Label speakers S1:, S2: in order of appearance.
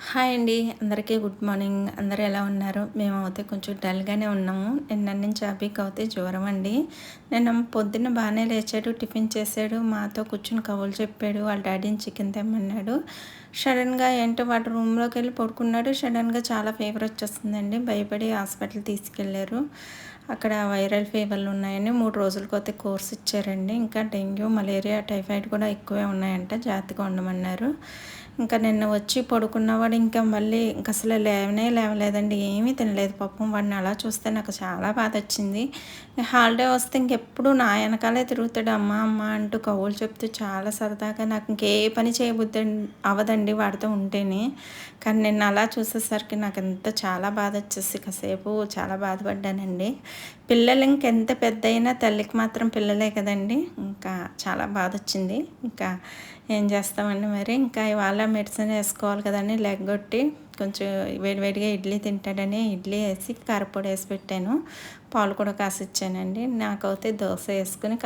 S1: Hi అండి. అందరికీ good morning. అందరూ ఎలా ఉన్నారు? మేమైతే కొంచెం డల్‌గానే ఉన్నాము. నిన్న నుంచి అభికి అయితే జ్వరం అండి. నిన్న పొద్దున్న బాగానే లేచాడు, టిఫిన్ చేశాడు, మాతో కూర్చొని కబుర్లు చెప్పాడు. వాళ్ళ డ్యాడీని చికెన్ తెమ్మన్నాడు. సడెన్‌గా ఏంటో వాడు రూమ్‌లోకెళ్ళి పడుకున్నాడు. సడెన్‌గా చాలా ఫీవర్ వచ్చేస్తుందండి. భయపడి హాస్పిటల్ తీసుకెళ్లారు. అక్కడ వైరల్ ఫీవర్లు ఉన్నాయని 3 రోజులకైతే కోర్స్ ఇచ్చారండి. ఇంకా డెంగ్యూ, మలేరియా, టైఫాయిడ్ కూడా ఎక్కువే ఉన్నాయంట. జాగ్రత్తగా ఉండమన్నారు. ఇంకా నిన్న వచ్చి పడుకున్నవాడు ఇంకా మళ్ళీ అసలు లేవనే లేవలేదండి. ఏమీ తినలేదు పాపం. వాడిని అలా చూస్తే నాకు చాలా బాధొచ్చింది. హాలిడే వస్తే ఇంకెప్పుడు నా వెనకాలే తిరుగుతాడు. అమ్మ, అమ్మ అంటూ కబుర్లు చెప్తూ చాలా సరదాగా నాకు ఇంకే పని చేయబుద్ధి అవ్వదండి వాడితో ఉంటేనే. కానీ నిన్న అలా చూసేసరికి నాకెంత చాలా బాధొచ్చేసి కాసేపు చాలా బాధపడ్డానండి. పిల్లలు ఇంకెంత పెద్దయినా తల్లికి మాత్రం పిల్లలే కదండీ! ఇంకా చాలా బాధొచ్చింది. ఇంకా ఏం చేస్తామండి మరి. ఇంకా ఇవాళ మెడిసిన్ ఏసుకోవాలి కదండీ లెగ్గొట్టి కొంచెం వేడివేడిగా ఇడ్లీ తింటాడని ఇడ్లీ ఏసి కారప్పొడి ఏసి పెట్టాను. పాలు కూడా కాసిచ్చానండి. నాకైతే దోస ఏసుకొని